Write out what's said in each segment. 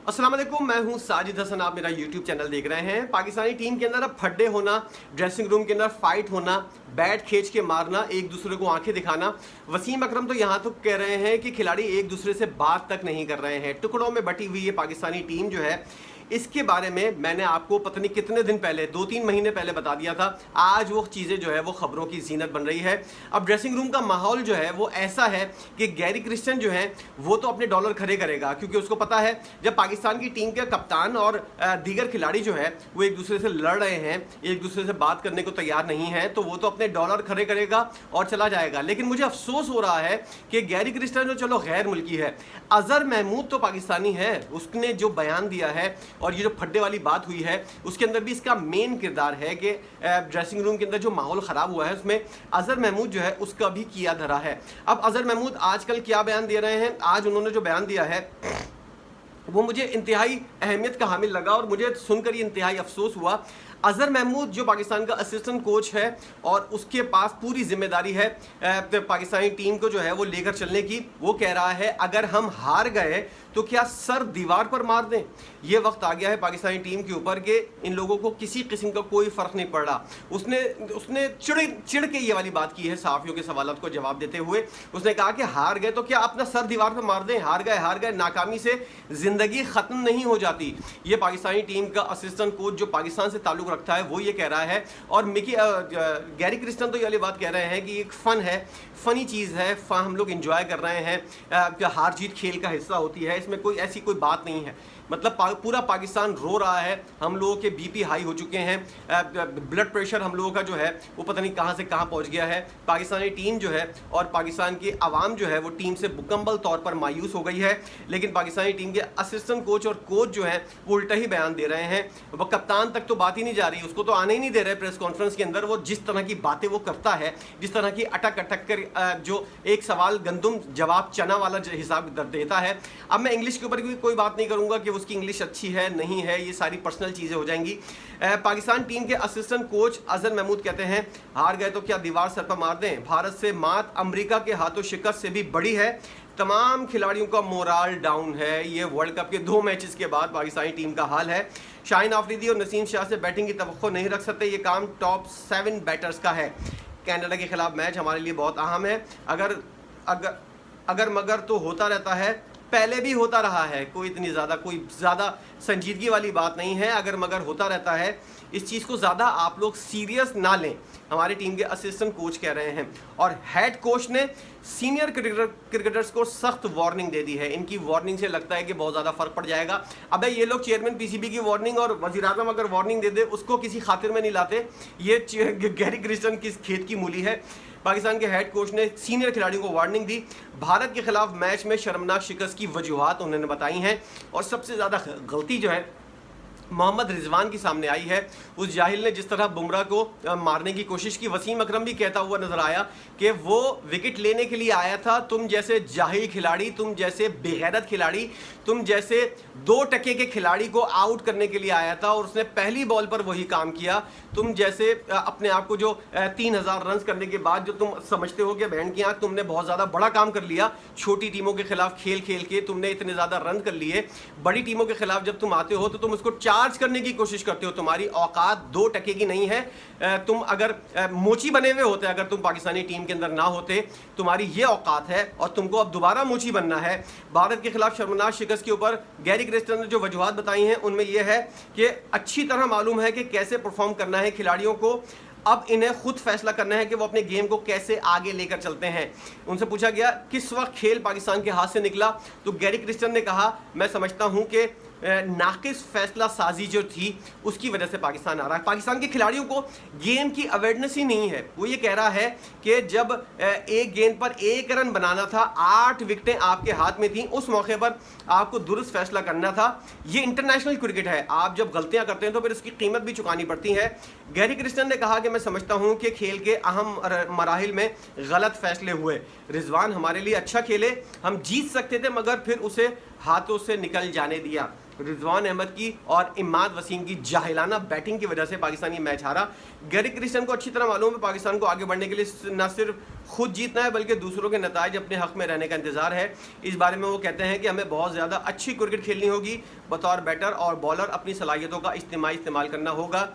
अस्सलाम वालेकुम, मैं हूं साजिद हसन। आप मेरा यूट्यूब चैनल देख रहे हैं। पाकिस्तानी टीम के अंदर अब फड्डे होना, ड्रेसिंग रूम के अंदर फाइट होना, बैट खींच के मारना, एक दूसरे को आंखें दिखाना। वसीम अकरम तो यहाँ तक कह रहे हैं कि खिलाड़ी एक दूसरे से बात तक नहीं कर रहे हैं। टुकड़ों में बटी हुई ये पाकिस्तानी टीम जो है, इसके बारे में मैंने आपको पता नहीं कितने दिन पहले, 2-3 महीने पहले बता दिया था। आज वो चीज़ें जो है वो खबरों की जीनत बन रही है। अब ड्रेसिंग रूम का माहौल जो है वो ऐसा है कि गैरी क्रिस्टियन जो है वो तो अपने डॉलर खड़े करेगा, क्योंकि उसको पता है जब पाकिस्तान की टीम के कप्तान और दीगर खिलाड़ी जो है वो एक दूसरे से लड़ रहे हैं, एक दूसरे से बात करने को तैयार नहीं है, तो वो तो अपने डॉलर खड़े करेगा और चला जाएगा। लेकिन मुझे अफसोस हो रहा है कि गैरी क्रिस्टियन जो चलो गैर मुल्की है, अजहर महमूद तो पाकिस्तानी है। उसने जो बयान दिया है और ये जो फड्डे वाली बात हुई है उसके अंदर भी इसका मेन किरदार है कि ड्रेसिंग रूम के अंदर जो माहौल ख़राब हुआ है उसमें अजहर महमूद जो है उसका भी किया धरा है। अब अजहर महमूद आजकल क्या बयान दे रहे हैं, आज उन्होंने जो बयान दिया है वो मुझे इंतहाई अहमियत का हामिल लगा और मुझे सुनकर ये इंतहाई अफसोस हुआ। अजहर महमूद जो पाकिस्तान का असिस्टेंट कोच है और उसके पास पूरी जिम्मेदारी है पाकिस्तानी टीम को जो है वो लेकर चलने की, वो कह रहा है अगर हम हार गए तो क्या सर दीवार पर मार दें। ये वक्त आ गया है पाकिस्तानी टीम के ऊपर कि इन लोगों को किसी किस्म का कोई फ़र्क नहीं पड़ रहा। उसने चिड़ के ये वाली बात की है सहाफ़ियों के सवालों को जवाब देते हुए। उसने कहा कि हार गए तो क्या अपना सर दीवार पर मार दें। हार गए, नाकामी से ज़िंदगी ख़त्म नहीं हो जाती। ये पाकिस्तानी टीम का असिस्टेंट कोच जो पाकिस्तान से ताल्लुक़ रखता है वो ये कह रहा है। और गैरी क्रिस्टियन तो ये वाली बात कह रहे हैं कि एक फ़न है, फ़नी चीज़ है, हम लोग इंजॉय कर रहे हैं, हार जीत खेल का हिस्सा होती है, इसमें कोई ऐसी कोई बात नहीं है। मतलब पूरा पाकिस्तान रो रहा है, हम लोगों के बीपी हाई हो चुके हैं, ब्लड प्रेशर हम लोगों का जो है वो पता नहीं कहाँ से कहाँ पहुँच गया है। पाकिस्तानी टीम जो है और पाकिस्तान की आवाम जो है वो टीम से मुकम्मल तौर पर मायूस हो गई है। लेकिन पाकिस्तानी टीम के असिस्टेंट कोच और कोच जो है वो उल्टा ही बयान दे रहे हैं। वो कप्तान तक तो बात ही नहीं जा रही, उसको तो आने ही नहीं दे रहे प्रेस कॉन्फ्रेंस के अंदर। वो जिस तरह की बातें वो करता है, जिस तरह की अटक अटक कर जो एक सवाल गंदुम जवाब चना वाला हिसाब देता है। अब मैं इंग्लिश के ऊपर भी कोई बात नहीं करूँगा कि उसकी इंग्लिश अच्छी है नहीं है, ये सारी पर्सनल चीज़ें हो जाएंगी। पाकिस्तान टीम के असिस्टेंट कोच अजहर महमूद कहते हैं हार गए तो क्या दीवार सर पर मार दें। भारत से मात अमेरिका के हाथों शिकस्त से भी बड़ी है। तमाम खिलाड़ियों का मोराल डाउन है। ये वर्ल्ड कप के 2 मैचेस के बाद पाकिस्तानी टीम का हाल है। शाहीन आफरीदी और नसीम शाह से बैटिंग की तवक्को नहीं रख सकते, ये काम टॉप 7 बैटर्स का है। कनाडा के खिलाफ मैच हमारे लिए बहुत अहम है। अगर मगर तो होता रहता है, पहले भी होता रहा है, कोई ज़्यादा संजीदगी वाली बात नहीं है। अगर मगर होता रहता है, इस चीज़ को ज़्यादा आप लोग सीरियस ना लें, हमारे टीम के असिस्टेंट कोच कह रहे हैं। और हेड कोच ने सीनियर क्रिकेटर्स को सख्त वार्निंग दे दी है। इनकी वार्निंग से लगता है कि बहुत ज़्यादा फ़र्क पड़ जाएगा। अबे ये लोग चेयरमैन पीसीबी की वार्निंग और वज़ीर-ए-आज़म अगर वार्निंग दे दे उसको किसी खातिर में नहीं लाते। ये गैरी क्रिस्टियन किस खेत की मूली है। पाकिस्तान के हेड कोच ने सीनियर खिलाड़ियों को वार्निंग दी। भारत के खिलाफ मैच में शर्मनाक शिकस्त की वजूहात उन्होंने बताई हैं। और सबसे ज़्यादा गलती जो है मोहम्मद रिजवान की सामने आई है। उस जाहिल ने जिस तरह बुमराह को मारने की कोशिश की, वसीम अकरम भी कहता हुआ नजर आया कि वो विकेट लेने के लिए आया था। तुम जैसे जाहिल खिलाड़ी, तुम जैसे बेगैरत खिलाड़ी, तुम जैसे 2 टके के खिलाड़ी को आउट करने के लिए आया था और उसने पहली बॉल पर वही काम किया। तुम जैसे अपने आप को जो 3000 रन करने के बाद जो तुम समझते हो कि बहन की आँख तुमने बहुत ज़्यादा बड़ा काम कर लिया, छोटी टीमों के खिलाफ खेल के तुमने इतने ज़्यादा रन कर लिए। बड़ी टीमों के खिलाफ जब तुम आते हो तो तुम उसको चार्ज करने की कोशिश करते हो। तुम्हारी औकात 2 टके की नहीं है। तुम अगर मोची बने हुए होते, अगर तुम पाकिस्तानी टीम के अंदर ना होते, तुम्हारी ये औकात है और तुमको अब दोबारा मोची बनना है। भारत के खिलाफ शर्मनाक शिकस्त के ऊपर गैरी क्रिस्टियन ने जो वजूहात बताई हैं उनमें यह है कि अच्छी तरह मालूम है कि कैसे परफॉर्म करना है खिलाड़ियों को। अब इन्हें खुद फैसला करना है कि वो अपने गेम को कैसे आगे लेकर चलते हैं। उनसे पूछा गया किस वक्त खेल पाकिस्तान के हाथ से निकला, तो गैरी क्रिस्टियन ने कहा मैं समझता हूं कि नाकिस फैसला साजी जो थी उसकी वजह से पाकिस्तान आ रहा है। पाकिस्तान के खिलाड़ियों को गेम की अवेयरनेस ही नहीं है। वो ये कह रहा है कि जब एक गेंद पर 1 रन बनाना था, 8 विकेटें आपके हाथ में थी, उस मौके पर आपको दुरुस्त फैसला करना था। ये इंटरनेशनल क्रिकेट है, आप जब गलतियां करते हैं तो फिर उसकी कीमत भी चुकानी पड़ती है। गैरी क्रिस्टियन ने कहा कि मैं समझता हूं कि खेल के अहम मराहिल में गलत फैसले हुए। रिजवान हमारे लिए अच्छा खेले, हम जीत सकते थे, मगर फिर उसे हाथों से निकल जाने दिया। रिजवान अहमद की और इमाद वसीम की जाहिलाना बैटिंग की वजह से पाकिस्तान ये मैच हारा। गैरी क्रिस्टन को अच्छी तरह मालूम है पाकिस्तान को आगे बढ़ने के लिए न सिर्फ खुद जीतना है बल्कि दूसरों के नताइज अपने हक में रहने का इंतजार है। इस बारे में वो कहते हैं कि हमें बहुत ज़्यादा अच्छी क्रिकेट खेलनी होगी, बतौर बैटर और बॉलर अपनी सलाहियतों का इस्तेमाल करना होगा।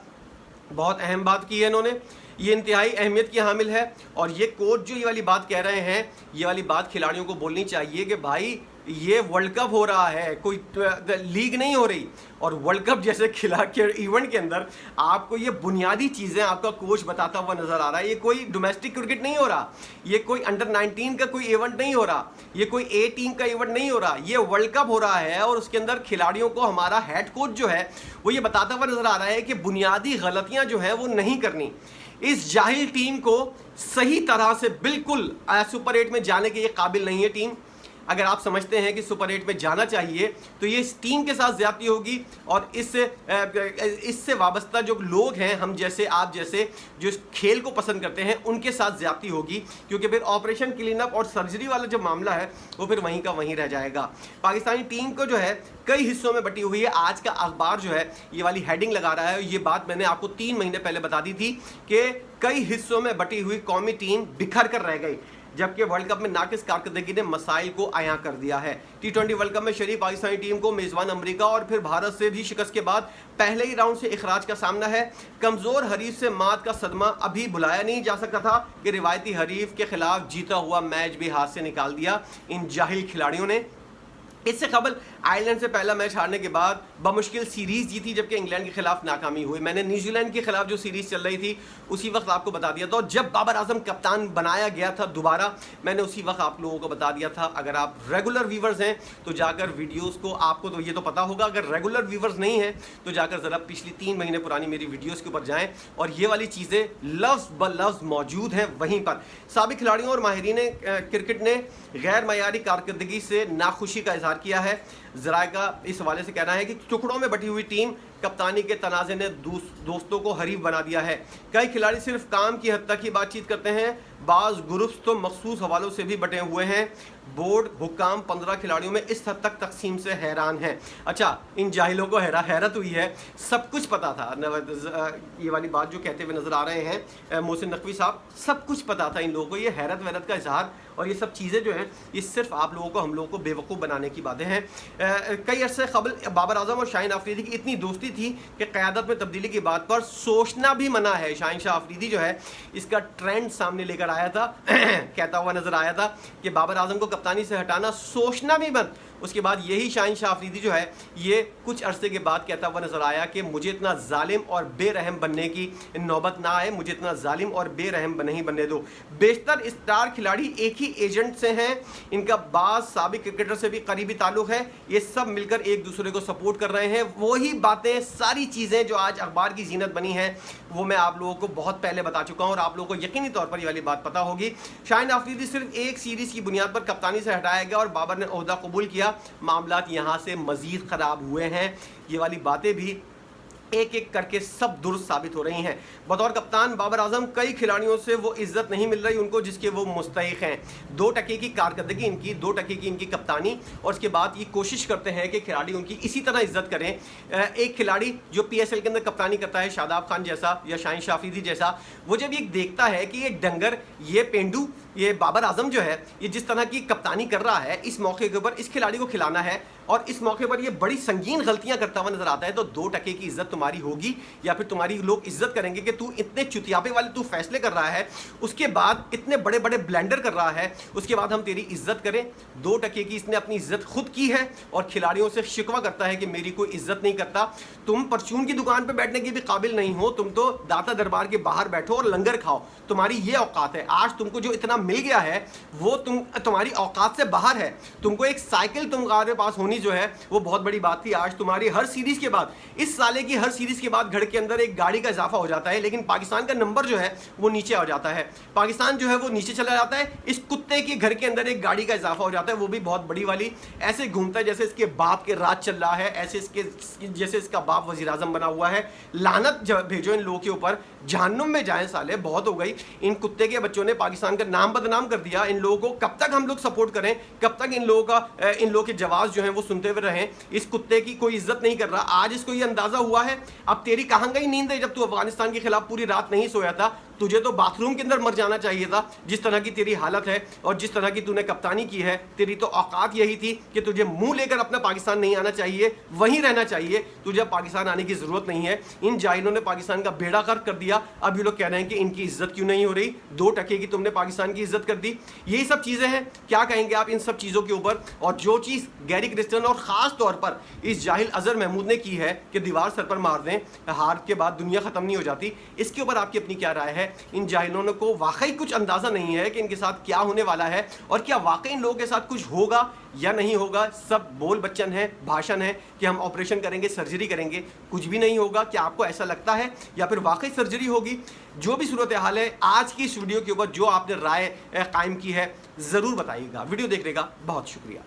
बहुत अहम बात की है इन्होंने, ये इंतहाई अहमियत की हामिल है। और ये कोच जो ये वाली बात कह रहे हैं, ये वाली बात खिलाड़ियों को बोलनी चाहिए कि भाई ये वर्ल्ड कप हो रहा है, कोई लीग नहीं हो रही। और वर्ल्ड कप जैसे खिला के इवेंट के अंदर आपको ये बुनियादी चीज़ें आपका कोच बताता हुआ नजर आ रहा है। ये कोई डोमेस्टिक क्रिकेट नहीं हो रहा, ये कोई अंडर 19 का कोई इवेंट नहीं हो रहा, ये कोई ए टीम का इवेंट नहीं हो रहा, ये वर्ल्ड कप हो रहा है। और उसके अंदर खिलाड़ियों को हमारा हेड कोच जो है वो ये बताता हुआ नजर आ रहा है कि बुनियादी गलतियां जो है वो नहीं करनी। इस जाहिल टीम को सही तरह से बिल्कुल सुपर 8 में जाने के ये काबिल नहीं है टीम। अगर आप समझते हैं कि सुपर 8 में जाना चाहिए तो ये इस टीम के साथ ज्यादती होगी। और इससे वाबस्ता जो लोग हैं, हम जैसे आप जैसे जो इस खेल को पसंद करते हैं, उनके साथ ज्यादती होगी। क्योंकि फिर ऑपरेशन क्लीन अप और सर्जरी वाला जो मामला है वो फिर वहीं का वहीं रह जाएगा। पाकिस्तानी टीम को जो है कई हिस्सों में बटी हुई है। आज का अखबार जो है ये वाली हेडिंग लगा रहा है। ये बात मैंने आपको 3 महीने पहले बता दी थी कि कई हिस्सों में बटी हुई कौमी टीम बिखर कर रह गई, जबकि वर्ल्ड कप में नाकिस कारकर्दगी ने मसाइल को आया कर दिया है। T20 वर्ल्ड कप में शरीक पाकिस्तानी टीम को मेजबान अमेरिका और फिर भारत से भी शिकस्त के बाद पहले ही राउंड से इखराज का सामना है। कमजोर हरीफ से मात का सदमा अभी बुलाया नहीं जा सकता था कि रिवायती हरीफ के खिलाफ जीता हुआ मैच भी हाथ से निकाल दिया इन जाहिल खिलाड़ियों ने। इससे कबल आयरलैंड से पहला मैच हारने के बाद बमुश्किल सीरीज जीती, जबकि इंग्लैंड के खिलाफ नाकामी हुई। मैंने न्यूजीलैंड के खिलाफ जो सीरीज चल रही थी उसी वक्त आपको बता दिया था। और जब बाबर आजम कप्तान बनाया गया था दोबारा, मैंने उसी वक्त आप लोगों को बता दिया था। अगर आप रेगुलर व्यूवर्स हैं तो जाकर वीडियोस को, आपको तो ये तो पता होगा, अगर रेगुलर व्यूवर्स नहीं हैं तो जाकर ज़रा पिछली 3 महीने पुरानी मेरी वीडियोज़ के ऊपर जाएँ और ये वाली चीज़ें लफ्ज़ ब लफ्ज़ मौजूद हैं वहीं पर। साबिक खिलाड़ियों और माहिरीन क्रिकेट ने गैर मयारी कारकर्दगी से नाखुशी का इजहार किया है। ज़राए का इस हवाले से कहना है कि टुकड़ों में बटी हुई टीम कप्तानी के तनाज़े ने दोस्तों को हरीफ बना दिया है। कई खिलाड़ी सिर्फ काम की हद तक ही बातचीत करते हैं, बाज़ ग्रुप्स तो मखसूस हवालों से भी बटे हुए हैं। बोर्ड हुक्काम 15 खिलाड़ियों में इस हद तक तकसीम से हैरान है। अच्छा, इन जाहिलों को हैरत हुई है, सब कुछ पता था। ये वाली बात जो कहते हुए नजर आ रहे हैं मोहसिन नकवी साहब, सब कुछ पता था इन लोगों को। ये हैरत वैरत का इजहार और ये सब चीज़ें जो हैं ये सिर्फ आप लोगों को, हम लोगों को बेवकूफ़ बनाने की बातें हैं। कई अरसे कबल बाबर आजम और शाहीन आफरीदी की इतनी दोस्ती थी कि क़यादत में तब्दीली की बात पर सोचना भी मना है। शाहीन शाह आफरीदी जो है इसका ट्रेंड सामने लेकर आया था कहता हुआ नजर आया था कि बाबर आजम को कप्तानी से हटाना सोचना भी बंद। उसके बाद यही शाहीन शाह आफरीदी जो है ये कुछ अरसे के बाद कहता हुआ नजर आया कि मुझे इतना जालिम और बेरहम बनने की नौबत ना आए, मुझे इतना जालिम और बेरहम नहीं बनने दो। बेशतर स्टार खिलाड़ी एक ही एजेंट से हैं, इनका बाज़ साबिक क्रिकेटर से भी करीबी ताल्लुक़ है। ये सब मिलकर एक दूसरे को सपोर्ट कर रहे हैं। वही बातें, सारी चीज़ें जो आज अखबार की जीनत बनी हैं वो मैं आप लोगों को बहुत पहले बता चुका हूँ और आप लोगों को यकीनी तौर पर ये वाली बात पता होगी। शाहीन आफरीदी सिर्फ एक सीरीज़ की बुनियाद पर कप्तानी से हटाया गया और बाबर ने ओहदा कबूल किया। मामलात यहाँ से मज़ीद ख़राब हुए हैं। ये वाली बातें भी एक एक करके सब दुरुस्त साबित हो रही हैं। बतौर कप्तान बाबर आजम कई खिलाड़ियों से वो इज्जत नहीं मिल रही उनको जिसके वो मुस्तहिक हैं। 2 टके की कारकर्दगी इनकी, 2 टके की इनकी कप्तानी, और उसके बाद ये कोशिश करते हैं कि खिलाड़ी उनकी इसी तरह इज्जत करें। एक खिलाड़ी जो PSL के अंदर कप्तानी करता है, शादाब खान जैसा या शाहीन शाह आफरीदी जैसा, वो जब ये देखता है कि ये डंगर, ये पेंडू, ये बाबर आजम जो है ये जिस तरह की कप्तानी कर रहा है, इस मौके के ऊपर इस खिलाड़ी को खिलाना है और इस मौके पर ये बड़ी संगीन गलतियां करता हुआ नजर आता है, तो 2 टके की इज्जत तुम्हारी होगी या फिर तुम्हारी लोग इज्जत करेंगे कि तू इतने चुतियापे वाले तू फैसले कर रहा है, उसके बाद इतने बड़े बड़े ब्लेंडर कर रहा है, उसके बाद हम तेरी इज्जत करें। 2 टके की इसने अपनी इज्जत खुद की है और खिलाड़ियों से शिकवा करता है कि मेरी कोई इज्जत नहीं करता। तुम परचून की दुकान पर बैठने के भी काबिल नहीं हो, तुम तो दाता दरबार के बाहर बैठो और लंगर खाओ, तुम्हारी ये औकात है। आज तुमको जो इतना मिल गया है वो तुम्हारी औकात से बाहर है। तुमको एक साइकिल तुम्हारे पास होनी जो है वो बहुत बड़ी बात थी। आज तुम्हारी हर सीरीज के बाद, इस साले की हर सीरीज के बाद घर के अंदर एक गाड़ी का इजाफा हो जाता है, लेकिन पाकिस्तान का नंबर जो है वो नीचे आ जाता है। पाकिस्तान जो है वो नीचे चला जाता है, इस कुत्ते के घर के अंदर एक गाड़ी का इजाफा हो जाता है, वो भी बहुत बड़ी वाली। ऐसे घूमता है जैसे इसके बाप के राज चल रहा है, ऐसे जैसे इसका बाप वजीर आजम बना हुआ है। लानत भेजो इन लोगों के ऊपर, जहन्नुम में जाए साले, बहुत हो गई। इन कुत्ते के बच्चों ने पाकिस्तान का नाम नाम बदनाम कर दिया इन लोगों को। कब तक हम लोग सपोर्ट करें, कब तक इन लोगों के जवाब जो हैं वो सुनते हुए रहें? इस कुत्ते की कोई इज्जत नहीं कर रहा। आज इसको ये अंदाजा हुआ है, अब तेरी कहां गई नींद है जब तू अफगानिस्तान के खिलाफ पूरी रात नहीं सोया था? तुझे तो बाथरूम के अंदर मर जाना चाहिए था। जिस तरह की तेरी हालत है और जिस तरह की तूने कप्तानी की है, तेरी तो औकात यही थी कि तुझे मुंह लेकर अपना पाकिस्तान नहीं आना चाहिए, वहीं रहना चाहिए। तुझे पाकिस्तान आने की जरूरत नहीं है। इन जाहिलों ने पाकिस्तान का बेड़ा गर्क कर दिया। अब ये लोग कह रहे हैं कि इनकी इज्जत क्यों नहीं हो रही, 2 टके की तुमने पाकिस्तान की इज्जत कर दी। यही सब चीजें हैं। क्या कहेंगे आप इन सब चीजों के ऊपर? और जो चीज गैरी क्रिस्टियन और खास तौर पर इस जाहिल अजहर महमूद ने की है कि दीवार सर पर मार दें, हार के बाद दुनिया खत्म नहीं हो जाती, इसके ऊपर आपकी अपनी क्या राय है? इन जाहिलों को वाकई कुछ अंदाजा नहीं है कि इनके साथ क्या होने वाला है और क्या वाकई इन लोगों के साथ कुछ होगा या नहीं होगा। सब बोल बच्चन है, भाषण है कि हम ऑपरेशन करेंगे, सर्जरी करेंगे, कुछ भी नहीं होगा। क्या आपको ऐसा लगता है या फिर वाकई सर्जरी होगी? जो भी सूरत हाल है, आज की इस वीडियो के ऊपर जो आपने राय कायम की है जरूर बताइएगा। वीडियो देखने का बहुत शुक्रिया।